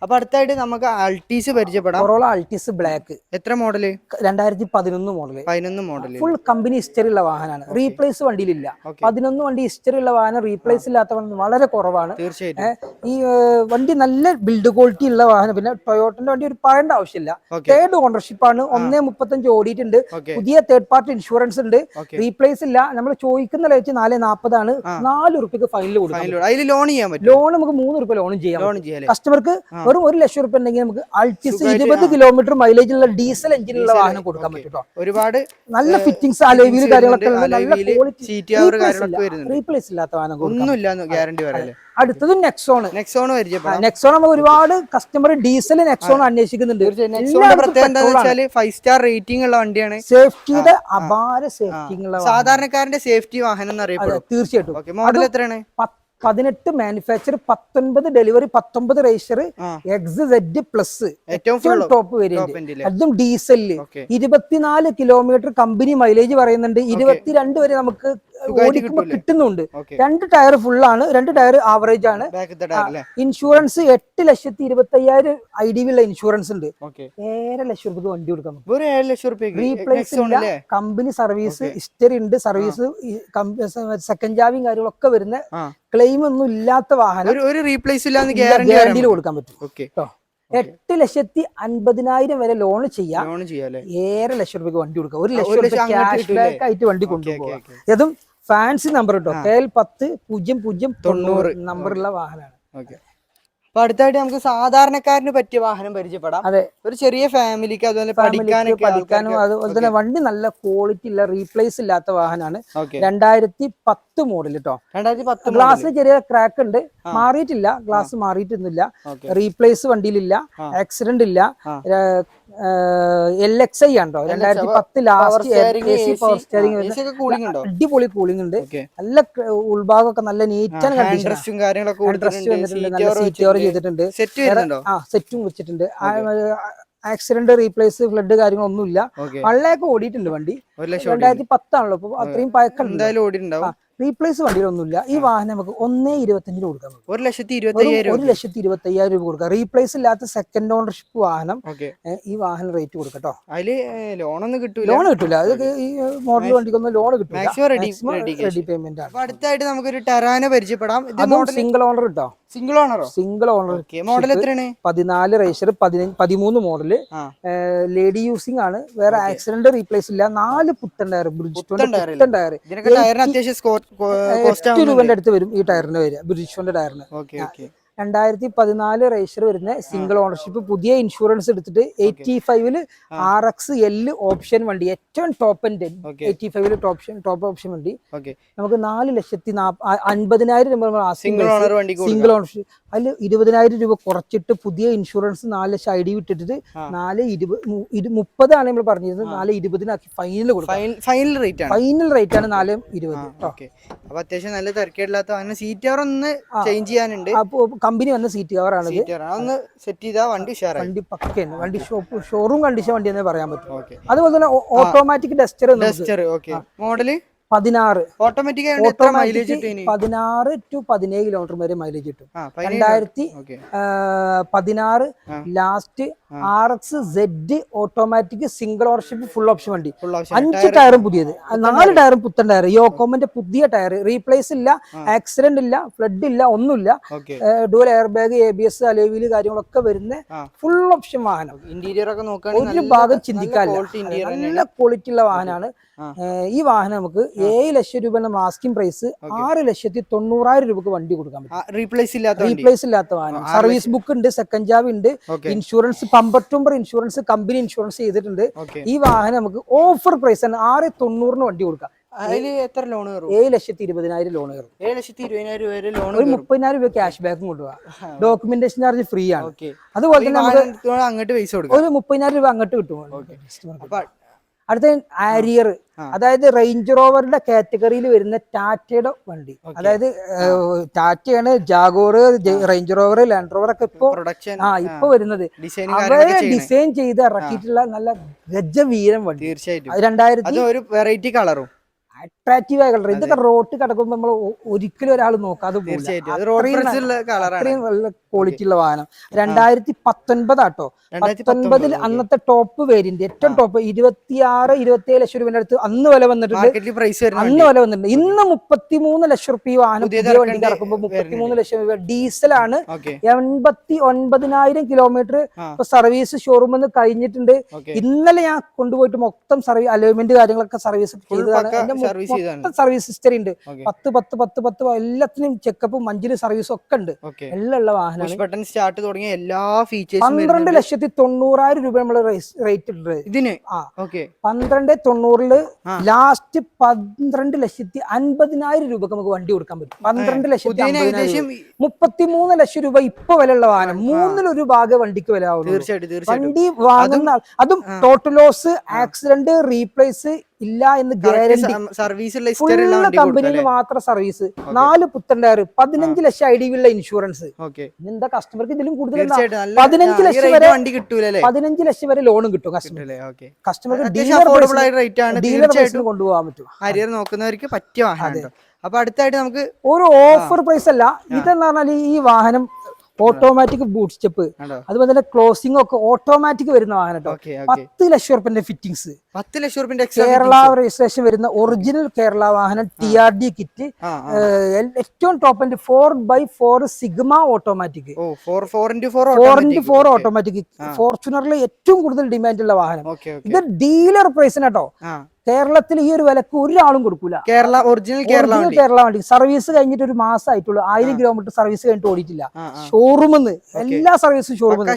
അപ്പൊ അടുത്തായിട്ട് നമുക്ക് അൾട്ടീസ് പരിചയപ്പെടാം. Corolla Altis black. എത്ര model? 2011 model. 11 model. Full company history ഉള്ള വാഹനമാണ്. റീപ്ലേസ് വണ്ടിയിലില്ല. 11 വണ്ടി ഹിസ്റ്ററി ഉള്ള വാഹനം റീപ്ലേസ് ഇല്ലാത്ത വണ്ടി വളരെ കുറവാണ്. തീർച്ചയായിട്ടും ഈ വണ്ടി നല്ല ബിൽഡ് ക്വാളിറ്റി ഉള്ള വാഹനം. പിന്നെ ടൊയോട്ടന്റെ വണ്ടി ഒരു പറയേണ്ട ആവശ്യമില്ല. തേർഡ് ഓണർഷിപ്പ് ആണ്. 1.35 ഓടിയിട്ടുണ്ട്. പുതിയ തേർഡ് പാർട്ടി ഇൻഷുറൻസ് ഉണ്ട്. റീപ്ലേസ് ഇല്ല. നമ്മൾ ചോദിക്കുന്ന റേറ്റ് 440 ആണ്. 4 രൂപയ്ക്ക് ഫൈനൽ കൊടുക്കാം. ലോൺ നമുക്ക് 3 രൂപ ലോൺ ചെയ്യാം. കസ്റ്റമർക്ക് വെറും 1 ലക്ഷം രൂപ ഉണ്ടെങ്കിൽ നമുക്ക് അൾട്ടിസ് 20 കിലോമീറ്റർ മൈലേജ് ഉള്ള ഡീസൽ എഞ്ചിനുള്ള വാഹനം കൊടുക്കാൻ പറ്റും. ഒരുപാട് നല്ല ഫിറ്റിംഗ്സ് അലോയ് കാര്യങ്ങളൊക്കെ നല്ല ക്വാളിറ്റി റീപ്ലേസ് ഇല്ലാത്ത വാഹനം. അടുത്തത് നെക്സോൺ നമുക്ക് ഒരുപാട് കസ്റ്റമർ ഡീസൽ നെക്സോൺ അന്വേഷിക്കുന്നുണ്ട്. 5 സ്റ്റാർ റേറ്റിംഗ് ഉള്ള വണ്ടിയാണ്. സേഫ്റ്റിയുടെ അപാര സേഫ്റ്റി ഉള്ള സാധാരണക്കാരന്റെ സേഫ്റ്റി വാഹനം എന്നറിയപ്പെടും. തീർച്ചയായിട്ടും. മോഡൽ എത്രയാണ്? 18 മാനുഫാക്ചർ, 19 ഡെലിവറി, 19 രജിസ്റ്റർ, XZ+ ഏറ്റവും ടോപ്പ് വേരിയന്റ്. അതും ഡീസലില് 24 കിലോമീറ്റർ കമ്പനി മൈലേജ് പറയുന്നുണ്ട്. 22 വരെ നമുക്ക് ഓടിക്കുമ്പോ കിട്ടുന്നുണ്ട്. 2 ടയർ ഫുള്ളാണ്, 2 ടയർ ആവറേജ് ആണ്. ഇൻഷുറൻസ് 8,25,000 IDV ഉള്ള ഇൻഷുറൻസ് ഉണ്ട്. 7 ലക്ഷം രൂപ വണ്ടി കൊടുക്കാം. റീപ്ലേസ് ഇല്ല. കമ്പനി സർവീസ് ഹിസ്റ്ററി ഉണ്ട്. സർവീസ് സെക്കൻഡ് ചാവിയും കാര്യങ്ങളൊക്കെ വരുന്ന ക്ലെയിം ഒന്നും ഇല്ലാത്ത വാഹനം ഗ്യാരണ്ടിയിൽ കൊടുക്കാൻ പറ്റും കേട്ടോ. 8,50,000 വരെ ലോൺ ചെയ്യാം. 7 ലക്ഷം രൂപയ്ക്ക് വണ്ടി കൊടുക്കാം. 1 ലക്ഷം രൂപ ക്യാഷ് ബാക്ക് ആയിട്ട് വണ്ടി കൊണ്ടുപോകാം. അതും ഫാൻസി നമ്പർ കേട്ടോ. KL10 0090 നമ്പറുള്ള വാഹനമാണ്. അപ്പൊ അടുത്തായിട്ട് നമുക്ക് സാധാരണക്കാരന് പറ്റിയ വാഹനം പരിചയപ്പെടാം. അതെ, ഒരു ചെറിയ ഫാമിലിക്ക് അതുപോലെ പഠിക്കാനും അതുപോലെ തന്നെ വണ്ടി നല്ല ക്വാളിറ്റി ഉള്ള റീപ്ലേസ് ഇല്ലാത്ത വാഹനമാണ്. 2010 മോഡൽ കേട്ടോ. 2010 ഗ്ലാസ് ചെറിയ ക്രാക്ക് ഉണ്ട്, മാറിയിട്ടില്ല. ഗ്ലാസ് മാറിയിട്ടൊന്നുമില്ല. റീപ്ലേസ് വണ്ടിയിലില്ല. ആക്സിഡന്റ് ഇല്ല. LXI ആണോ 2010 ലാസ്റ്റ് പവർ സ്റ്റിയറിംഗ്. അടിപൊളി കൂളിംഗ് ഉണ്ട്. നല്ല ഉൾഭാഗമൊക്കെ നല്ല നീറ്റ് ആൻഡ് കണ്ടീഷൻ. നല്ല സീറ്റ് കവർ ചെയ്തിട്ടുണ്ട്. സെറ്റും വെച്ചിട്ടുണ്ട്. ആക്സിഡന്റ്, റീപ്ലേസ്, ഫ്ലഡ് കാര്യങ്ങളൊന്നുമില്ല. വള്ളയൊക്കെ ഓടിയിട്ടുണ്ട് വണ്ടി. 2010 ആണല്ലോ, അപ്പൊ അത്രയും പഴക്കം. റീപ്ലേസ് വണ്ടിയിലൊന്നുമില്ല. ഈ വാഹനം നമുക്ക് 1,25,000 കൊടുക്കാം. 1,25,000 രൂപ കൊടുക്കാം. റീപ്ലേസ് ഇല്ലാത്ത സെക്കൻഡ് ഓണർഷിപ്പ് വാഹനം. ഈ വാഹനം റേറ്റ് കൊടുക്കട്ടോ. ലോൺ കിട്ടില്ല. അത് ഈ മോഡൽ വണ്ടിക്കൊന്നും ലോൺ കിട്ടില്ല. റെഡി പേയ്മെന്റ് ആണ്. അടുത്തായിട്ട് നമുക്കൊരു ടെറാനോ പരിചയപ്പെടാം. സിംഗിൾ ഓണർ കിട്ടോ. Single owner. മോഡൽ എത്രയാണ്? 14 രജിസ്റ്റർ, 13 മോഡല്. ലേഡി യൂസിംഗ് ആണ്. വേറെ ആക്സിഡന്റ്, റീപ്ലേസ് ഇല്ല. 4 പുത്തൻ ടയർ, ബ്രിഡ്ജ് ടയർ. 8 രൂപന്റെ അടുത്ത് വരും ഈ ടയറിന് വരിക. ബ്രിഡ്ജ് ടയറിന് 2014 രജിസ്റ്റർ വരുന്ന സിംഗിൾ ഓണർഷിപ്പ്, പുതിയ ഇൻഷുറൻസ് എടുത്തിട്ട് 85 RXL ഓപ്ഷൻ വണ്ടി, ഏറ്റവും ടോപ്പ് എൻഡ് 85 ടോപ്പ് ഓപ്ഷൻ വണ്ടി. നമുക്ക് 4,50,000 രൂപ സിംഗിൾ ഓണർഷിപ്പ്. അതിൽ 20,000 രൂപ കുറച്ചിട്ട് പുതിയ ഇൻഷുറൻസ് 4 ലക്ഷം ID വിട്ടിട്ട് 4,20,30 ആണ് നമ്മൾ പറഞ്ഞിരുന്നത്. 4,20 ഫൈനൽ കൊടുക്കും. ഫൈനൽ റേറ്റ് ആണ് 4,20. അപ്പൊ അത്യാവശ്യം നല്ല തിരക്കേടില്ലാത്ത സീറ്റ് കവർ ഒന്ന് ചേഞ്ച് ചെയ്യാനുണ്ട്. കമ്പനി വന്ന സീറ്റ് കവർ ആണ് ഒന്ന് സെറ്റ് ചെയ്താൽ വണ്ടി വണ്ടി പക്കയാണ്. വണ്ടി ഷോറൂം കണ്ടീഷൻ വണ്ടി എന്ന് പറയാൻ പറ്റും. അതുപോലെ തന്നെ automatic Duster model 16 automatic 16 to 17 kilometre വരെ മൈലേജ് കിട്ടും. 2016 last RXZ automatic single ownership full option വണ്ടി. 5 ടയറും പുതിയത്, 4 ടയറും പുത്തൻ ടയർ. യോക്കോമന്റെ പുതിയ ടയർ, റീപ്ലേസ് ഇല്ല, ആക്സിഡന്റ് ഇല്ല, ഫ്ലഡ് ഇല്ല, ഒന്നുമില്ല. Dual air bag, ABS, alloy കാര്യങ്ങളൊക്കെ വരുന്ന ഫുൾ ഓപ്ഷൻ വാഹനം. ഇന്റീരിയർ ഒക്കെ നോക്കുകയാണെങ്കിൽ ഒരു ഭാഗം ചിന്തിക്കാനില്ല, നല്ല ക്വാളിറ്റി ഉള്ള വാഹനമാണ്. ഈ വാഹനം നമുക്ക് 7 ലക്ഷം രൂപ മാസ്കിംഗ് പ്രൈസ്, 6,90,000 രൂപക്ക് വണ്ടി കൊടുക്കാൻ പറ്റും. റീപ്ലേസ് ഇല്ലാത്ത വാഹനം. സർവീസ് ബുക്ക് ഉണ്ട്, സെക്കൻഡ് ചാവി ഉണ്ട്, insurance bumper to insurance, company insurance ചെയ്തിട്ടുണ്ട്. ഈ വാഹനം നമുക്ക് ഓഫർ പ്രൈസ് ആണ് 6,90,000 വണ്ടി കൊടുക്കാം. എത്ര ലോൺ കയറും? 7,20,000 ലോൺ കയറും. 7,20,000 ലോൺ, ഒരു 30,000 രൂപ ക്യാഷ് ബാക്കും കൊണ്ടുപോകാം. ഡോക്യുമെന്റേഷൻ ചാർജ് ഫ്രീ ആണ്. അതുപോലെ തന്നെ നമുക്ക് അങ്ങോട്ട് പൈസ കൊടുക്കാം. ഒരു 30,000 രൂപ അങ്ങോട്ട് കിട്ടും. അടുത്ത ആരിയർ, അതായത് റേഞ്ച് റോവറിന്റെ കാറ്റഗറിയിൽ വരുന്ന ടാറ്റയുടെ വണ്ടി. അതായത് ടാറ്റയാണ്, Jaguar, Range Rover, Land Rover ഒക്കെ ഇപ്പൊ വരുന്നത്. അവരെ ഡിസൈൻ ചെയ്ത് ഇറക്കിയിട്ടുള്ള നല്ല ഗജവീരം വണ്ടി. തീർച്ചയായിട്ടും 2000 വെറൈറ്റി കളറും അട്രാക്റ്റീവ് ആയ കളർ. ഇതൊക്കെ റോഡ് കിടക്കുമ്പോൾ നമ്മൾ ഒരിക്കലും ഒരാൾ നോക്കാതെ അത്രയും നല്ല ക്വാളിറ്റി ഉള്ള വാഹനം. 2019 ആട്ടോ. 19 അന്നത്തെ ടോപ്പ് വേരിയന്റ്, ഏറ്റവും ടോപ്പ് 26-27 ലക്ഷം രൂപയുടെ അടുത്ത് അന്ന് വില വന്നിട്ടുണ്ട്. ഇന്ന് 33 ലക്ഷം രൂപ ഈ വാഹനം പുതിയ വണ്ടി ഇറക്കുമ്പോൾ 33 ലക്ഷം രൂപ. ഡീസലാണ്. 89,000 കിലോമീറ്റർ ഇപ്പൊ സർവീസ് ഷോറൂമിൽ നിന്ന് കഴിഞ്ഞിട്ടുണ്ട്. ഇന്നലെ ഞാൻ കൊണ്ടുപോയിട്ട് മൊത്തം സർവീസ് അലോയ്മെന്റ് കാര്യങ്ങളൊക്കെ സർവീസ് ചെയ്തതാണ്. സർവീസ് ഹിസ്റ്ററി ഉണ്ട്. 10 എല്ലാത്തിനും ചെക്കപ്പും 5 സർവീസും ഒക്കെ ഉണ്ട്. എല്ലാം ഉള്ള വാഹനം. 12,90,000 രൂപ നമ്മൾ റേറ്റ് ഇട്ടത് ഇതിന്. 12,90,000 ലാസ്റ്റ് 12,50,000 രൂപക്ക് നമുക്ക് വണ്ടി കൊടുക്കാൻ പറ്റും. 12,50,000, 33 ലക്ഷം രൂപ ഇപ്പൊ വിലയുള്ള വാഹനം. 1/3 ഭാഗം വണ്ടിക്ക് വില ആവുന്നു. വണ്ടി വാങ്ങുന്ന അതും ടോട്ടൽ ലോസ്, ആക്സിഡന്റ്, റീപ്ലേസ് ഇല്ല എന്ന് ഗ്യാരണ്ടി. കമ്പനിയിൽ മാത്രം സർവീസ്, 4 പുത്തൻ ടയർ, 15 ലക്ഷം ID ഉള്ള ഇൻഷുറൻസ്. എന്താ കസ്റ്റമർക്ക് ഇതിലും കൂടുതൽ 15 ലക്ഷം വരെ വണ്ടി കിട്ടൂലേ? 15 ലക്ഷം വരെ ലോണും കിട്ടും കസ്റ്റമർക്ക്. ഡീലർ കൊണ്ടുപോകാൻ പറ്റും. ഹരിയർ നോക്കുന്നവർക്ക് പറ്റിയ വാഹനം. അപ്പൊ അടുത്തായിട്ട് നമുക്ക് ഒരു ഓഫർ പ്രൈസ് അല്ല ഇതെന്ന് പറഞ്ഞാൽ ഈ വാഹനം ഓട്ടോമാറ്റിക് ബൂട്ട് സ്റ്റെപ്പ്, അതുപോലെ തന്നെ ക്ലോസിംഗ് ഒക്കെ ഓട്ടോമാറ്റിക് വരുന്ന വാഹനം. 10 ലക്ഷം രൂപന്റെ ഫിറ്റിംഗ്സ്, 10 ലക്ഷം രൂപന്റെ കേരള രജിസ്ട്രേഷൻ വരുന്ന ഒറിജിനൽ കേരള വാഹനം, TRD കിറ്റ്, ഏറ്റവും top end 4x4 sigma automatic, 4x4 automatic. ഫോർച്യൂണറിൽ ഏറ്റവും കൂടുതൽ ഡിമാൻഡ് ഉള്ള വാഹനം. ഇത് ഡീലർ പ്രൈസിന് കേട്ടോ. കേരളത്തിൽ ഈ ഒരു വിലക്ക് ഒരാളും കൊടുക്കൂല. ഒറിജിനൽ കേരള വണ്ടി സർവീസ് കഴിഞ്ഞിട്ട് ഒരു മാസം ആയിട്ടുള്ളൂ. 1000 കിലോമീറ്റർ സർവീസ് കഴിഞ്ഞിട്ട് ഓടിയിട്ടില്ല. ഷോറൂമിന്ന് എല്ലാ സർവീസും ഷോറൂമിൽ.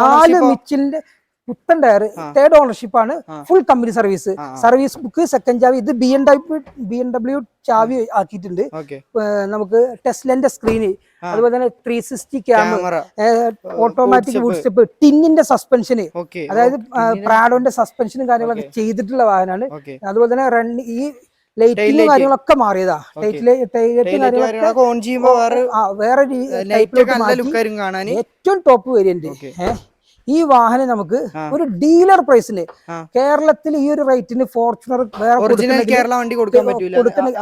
4 മിച്ചിലിന്റെ പുത്തൻ ടയർ, 3rd ഓണർഷിപ്പ് ആണ്, full company service. Service book, second ചാവി. ഇത് BMW ചാവി ആക്കിയിട്ടുണ്ട്. നമുക്ക് ടെസ്ലന്റെ സ്ക്രീന്, അതുപോലെ തന്നെ 360 ക്യാമറ, ഓട്ടോമാറ്റിക് ബൂട്ട് സ്റ്റെപ്പ്, ടിന്നിന്റെ സസ്പെൻഷന്, അതായത് പ്രാഡോന്റെ സസ്പെൻഷനും കാര്യങ്ങളൊക്കെ ചെയ്തിട്ടുള്ള വാഹനമാണ്. അതുപോലെ തന്നെ ഈ ലൈറ്റിംഗ് കാര്യങ്ങളൊക്കെ മാറിയതാ. ഏറ്റവും ടോപ്പ് വേരിയന്റ്. ഈ വാഹനം നമുക്ക് ഒരു ഡീലർ പ്രൈസിന് കേരളത്തിൽ ഈ ഒരു റേറ്റിന് ഫോർച്യൂണർ വേറെ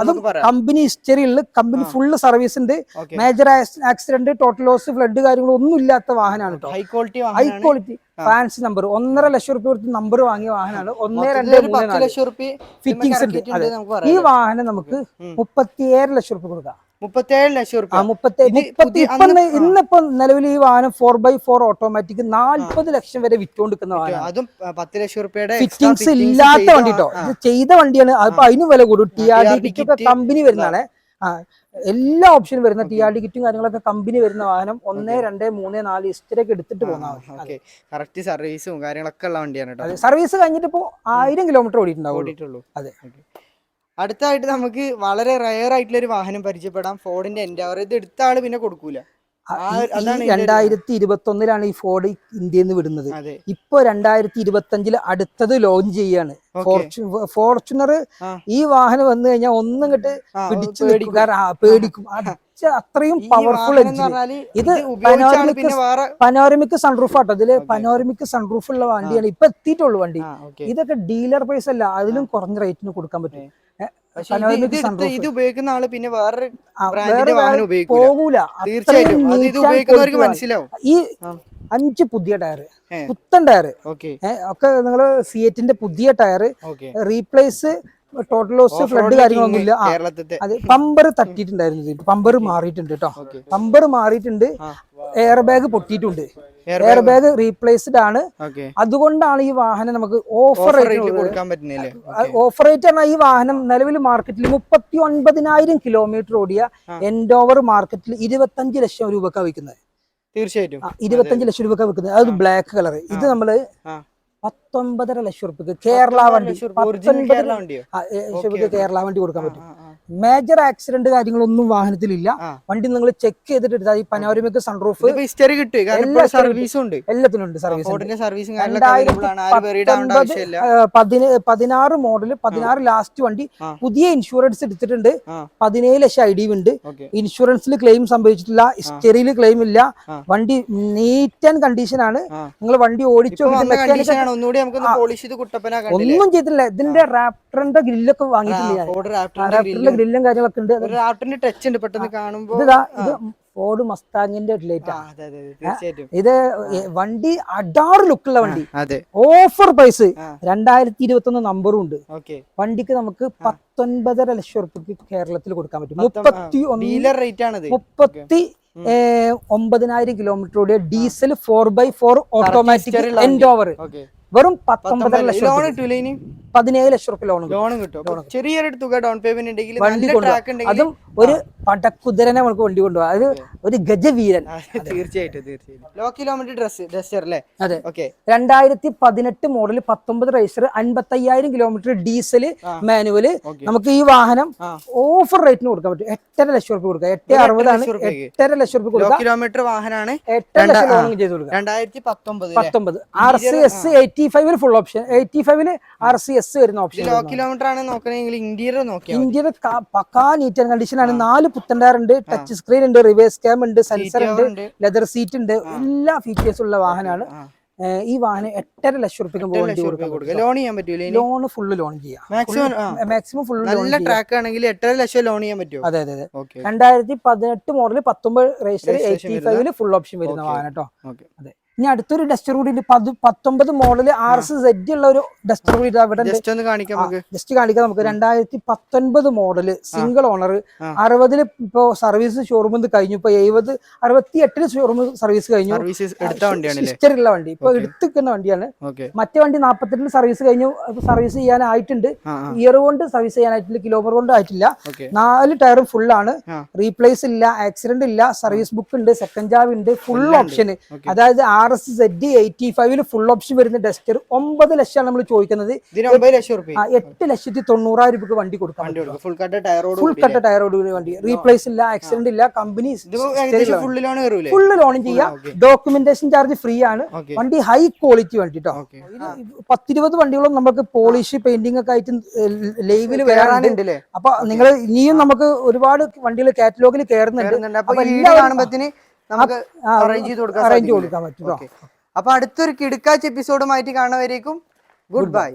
അതും കമ്പനി ഹിസ്റ്ററി ഉള്ള, കമ്പനി ഫുള്ള് സർവീസ് ഉണ്ട്. Major accident, total loss, flood കാര്യങ്ങളും ഒന്നും ഇല്ലാത്ത വാഹനമാണ് കേട്ടോ. High quality fancy number. 1.5 ലക്ഷം രൂപ കൊടുത്ത് നമ്പർ വാങ്ങിയ വാഹനമാണ്. 1,2,3,4 ഫിറ്റിംഗ്സ് ഉണ്ട്. ഈ വാഹനം നമുക്ക് 37 ലക്ഷം രൂപ കൊടുക്കാം. 37 ലക്ഷം രൂപ. ഇന്നിപ്പോ നിലവിൽ ഈ വാഹനം 4x4 ഓട്ടോമാറ്റിക് 40 ലക്ഷം വരെ വിറ്റുകൊണ്ടിരിക്കുന്ന വാഹനം. അതും 10 ലക്ഷം രൂപയുടെ ഫിറ്റിംഗ്സ് ഇല്ലാത്ത വണ്ടി കേട്ടോ. ഇത് ചെയ്ത വണ്ടിയാണ്. അപ്പൊ അതിന് വില കൂടും. TRD കമ്പനി വരുന്നതാണ്. എല്ലാ ഓപ്ഷനും വരുന്ന TRD കിറ്റും കാര്യങ്ങളൊക്കെ കമ്പനി വരുന്ന വാഹനം 1, 2, 3, 4 ഇസ്റ്ററൊക്കെ എടുത്തിട്ട് പോകുന്ന കറക്റ്റ് സർവീസും കാര്യങ്ങളൊക്കെ ഉള്ള വണ്ടിയാണ് കേട്ടോ. സർവീസ് കഴിഞ്ഞിട്ട് ഇപ്പോ 1000 കിലോമീറ്റർ ഓടിയിട്ടുണ്ടാവുള്ളൂ. അതെ. അടുത്തായിട്ട് നമുക്ക് വളരെ റയർ ആയിട്ടുള്ള ഒരു വാഹനം പരിചയപ്പെടാം. ഫോർഡിന്റെ എൻഡവർ. ഇത് എടുത്ത ആള് പിന്നെ കൊടുക്കൂല. 2021 ഈ ഫോർഡ് ഇന്ത്യയിൽ നിന്ന് വിടുന്നത്. ഇപ്പൊ 2025 അടുത്തത് ലോഞ്ച് ചെയ്യാണ് ഫോർച്യൂണർ. ഈ വാഹനം വന്നു കഴിഞ്ഞാൽ ഒന്നും കിട്ട് പിടിച്ചു പേടിക്കും. അത്രയും പവർഫുൾ ഇത് പനോരമിക് സൺറൂഫ് ആട്ടോ. ഇതില് പനോരമിക് സൺറൂഫ് ഉള്ള വണ്ടിയാണ് ഇപ്പൊ എത്തിയിട്ടുള്ളൂ വണ്ടി. ഇതൊക്കെ ഡീലർ പ്രൈസ് അല്ല, അതിലും കുറഞ്ഞ റേറ്റിന് കൊടുക്കാൻ പറ്റും. ഇത് ഉപയോഗിക്കുന്ന ആള് പിന്നെ വേറെ പോകൂല. ഈ 5 പുതിയ ടയർ, പുത്തൻ ടയർ ഒക്കെ നിങ്ങള് സിയറ്റിന്റെ പുതിയ tyre replace, total loss, flood കാര്യങ്ങളൊന്നുമില്ല. അത് പമ്പർ തട്ടിയിട്ടുണ്ടായിരുന്നു, പമ്പർ മാറിയിട്ടുണ്ട് കേട്ടോ. പമ്പർ മാറിയിട്ടുണ്ട്, എയർ ബാഗ് പൊട്ടിയിട്ടുണ്ട്, എയർ ബാഗ് റീപ്ലേസ്ഡ് ആണ്. അതുകൊണ്ടാണ് ഈ വാഹനം നമുക്ക് ഓഫർ റേറ്റ് കൊടുക്കാൻ പറ്റുന്നില്ല. ഓഫർ റേറ്റ് ആണ്. ഈ വാഹനം നിലവിൽ മാർക്കറ്റിൽ 39,000 കിലോമീറ്റർ ഓടിയ എൻഡോവർ മാർക്കറ്റിൽ 25 ലക്ഷം രൂപക്കാണ് വിൽക്കുന്നത്. തീർച്ചയായിട്ടും 25 ലക്ഷം രൂപക്കാണ് വിൽക്കുന്നത്. അത് ബ്ലാക്ക് കളർ. ഇത് നമ്മള് 19.5 ലക്ഷം റുപ്യക്ക് കേരള വണ്ടി, കേരള വണ്ടി കൊടുക്കാൻ പറ്റും. മേജർ ആക്സിഡന്റ് കാര്യങ്ങളൊന്നും വാഹനത്തിലില്ല. വണ്ടി നിങ്ങൾ ചെക്ക് ചെയ്തിട്ട് എടുത്താൽ ഈ പനോരമിക് സൺറൂഫ് എല്ലാത്തിനും ഉണ്ട് സർവീസ്. 16 മോഡല്, 16 ലാസ്റ്റ് വണ്ടി. പുതിയ ഇൻഷുറൻസ് എടുത്തിട്ടുണ്ട്. 17 ലക്ഷം ID ഉണ്ട്. ഇൻഷുറൻസിൽ ക്ലെയിം സംഭവിച്ചിട്ടില്ല, ഹിസ്റ്ററിയിൽ ക്ലെയിം ഇല്ല. വണ്ടി നീറ്റ് ആൻഡ് കണ്ടീഷൻ ആണ്. നിങ്ങൾ വണ്ടി ഓടിച്ചു ഒന്നും ചെയ്തിട്ടില്ല. ഇതിന്റെ റാപ്റ്ററിന്റെ ഗ്രില്ലൊക്കെ വാങ്ങിയിട്ടില്ല. ഗ്രില്ലും കാര്യങ്ങളൊക്കെ ഉണ്ട്. ഇത് ഫോർഡ് മസ്താങ്ങിന്റെ ലൈറ്റ്. ഇത് വണ്ടി അഡാറ് ലുക്കുള്ള വണ്ടി. ഓഫർ പ്രൈസ് 2021 നമ്പറും ഉണ്ട്. വണ്ടിക്ക് നമുക്ക് 19.5 ലക്ഷം റുപ്യക്ക് കേരളത്തിൽ കൊടുക്കാൻ പറ്റും. 39,000 കിലോമീറ്റർ ഓടിയ ഡീസൽ 4x4 ഓട്ടോമാറ്റിക് എൻഡോവർ വെറും 19.5 ലക്ഷം. 17 ലക്ഷം റുപ്യ ലോൺ കിട്ടും. ചെറിയൊരു തുക ഡൗൺ പേയ്മെന്റ് ഉണ്ടെങ്കിൽ അതും ഒരു പടക്കുതിരനെ നമുക്ക് വണ്ടി കൊണ്ടുപോകാം. അത് ഒരു ഗജവീരൻ. തീർച്ചയായിട്ടും. ലോ കിലോമീറ്റർ ഡസ്റ്റർ അല്ലേ? അതെ. 2018 മോഡൽ, 19 റേസർ, 55,000 കിലോമീറ്റർ ഡീസൽ മാനുവല്. നമുക്ക് ഈ വാഹനം ഓഫർ റേറ്റിന് കൊടുക്കാൻ പറ്റും. 8.5 ലക്ഷം റുപ്യ കൊടുക്കാം. 860 ആണ്. 8.5 ലക്ഷം റുപ്യ കൊടുക്കാം. കിലോമീറ്റർ വാഹനമാണ്. 8 ലക്ഷം ലോൺ ചെയ്ത് കൊടുക്കാം. 2019 RCS 85 ഫുൾ ഓപ്ഷൻ. 85 RCS വരുന്ന ഓപ്ഷൻ. ലോ കിലോമീറ്റർ ആണ് നോക്കണമെങ്കിൽ ഇന്റീരിയർ നോക്കിയാൽ ഇന്റീരിയർ പക്കാ നീറ്റ് ആൻഡ് കണ്ടീഷൻ ആണ്. 4 പുത്തൻ ടയർ ഉണ്ട്, ടച്ച് സ്ക്രീൻ ഉണ്ട്, റിവേഴ്സ് ക്യാം ഉണ്ട്, സെൻസർ ഉണ്ട്, ലെതർ സീറ്റ് ഉണ്ട്. എല്ലാ ഫീച്ചേഴ്സും ഉള്ള വാഹനമാണ്. ഈ വാഹനം 8.5 ലക്ഷം റുപ്യക്ക് ലോൺ ചെയ്യാൻ പറ്റൂല. ലോൺ ഫുള്ള് ലോൺ ചെയ്യാം. മാക്സിമം ഫുള്ള് നല്ല ട്രാക്ക് ആണെങ്കിൽ 8.5 ലക്ഷം ലോൺ ചെയ്യാൻ പറ്റും. അതെ. 2018 മോഡൽ, 19 രജിസ്റ്റർ, 85 ഫുൾ ഓപ്ഷൻ വരുന്ന വാഹനം കേട്ടോ. അതെ. ഇനി അടുത്തൊരു ഡസ്റ്റർ കൂടി ഉണ്ട്. 19 മോഡൽ RSZ ഉള്ള ഒരു ഡസ്റ്റർ കൂടി ജസ്റ്റ് കാണിക്കാം നമുക്ക്. 2019 മോഡല്, സിംഗിൾ ഓണർ, 60 ഇപ്പൊ സർവീസ് ഷോറൂമിൽ കഴിഞ്ഞു. ഇപ്പൊ 68 ഷോറൂം സർവീസ് കഴിഞ്ഞു. ഹിസ്റ്ററി ഉള്ള വണ്ടി, ഇപ്പൊ എടുത്തിക്കുന്ന വണ്ടിയാണ്. മറ്റേ വണ്ടി 48 സർവീസ് കഴിഞ്ഞു. സർവീസ് ചെയ്യാനായിട്ടുണ്ട്. ഇയർ കൊണ്ട് സർവീസ് ചെയ്യാനായിട്ടില്ല, കിലോമീറ്റർ കൊണ്ട് ആയിട്ടില്ല. 4 ടയറും ഫുൾ ആണ്. റീപ്ലേസ് ഇല്ല, ആക്സിഡന്റ് ഇല്ല, സർവീസ് ബുക്ക് ഉണ്ട്, സെക്കൻഡ് ചാവി ഉണ്ട്, ഫുൾ ഓപ്ഷൻ. അതായത് RSZ 85 ഫുൾ ഓപ്ഷൻ വരുന്ന ഡസ്റ്റർ 9 ലക്ഷമാണ് നമ്മൾ ചോദിക്കുന്നത്. 8,90,000 രൂപയ്ക്ക് വണ്ടി കൊടുക്കാം. ഫുൾ കട്ട ടയറോട് വണ്ടി. റീപ്ലേസ് ഇല്ല, ആക്സിഡന്റ് ഇല്ല, കമ്പനി ഫുള്ള് ലോണും ചെയ്യാം. ഡോക്യുമെന്റേഷൻ ചാർജ് ഫ്രീ ആണ്. വണ്ടി ഹൈ ക്വാളിറ്റി വണ്ടി കേട്ടോ. 10-20 വണ്ടികളും നമുക്ക് പോളിഷ് പെയിന്റിംഗ് ഒക്കെ ആയിട്ട് ലൈവില് വരാനുണ്ട്. അപ്പൊ നിങ്ങൾ ഇനിയും നമുക്ക് ഒരുപാട് വണ്ടികൾ കാറ്റലോഗിൽ കയറുന്നുണ്ട്. അറേഞ്ച് കൊടുക്കാൻ പറ്റും. അപ്പൊ അടുത്തൊരു കിടുക്കാച്ച് എപ്പിസോഡുമായിട്ട് കാണുന്നവരേക്കും ഗുഡ് ബൈ.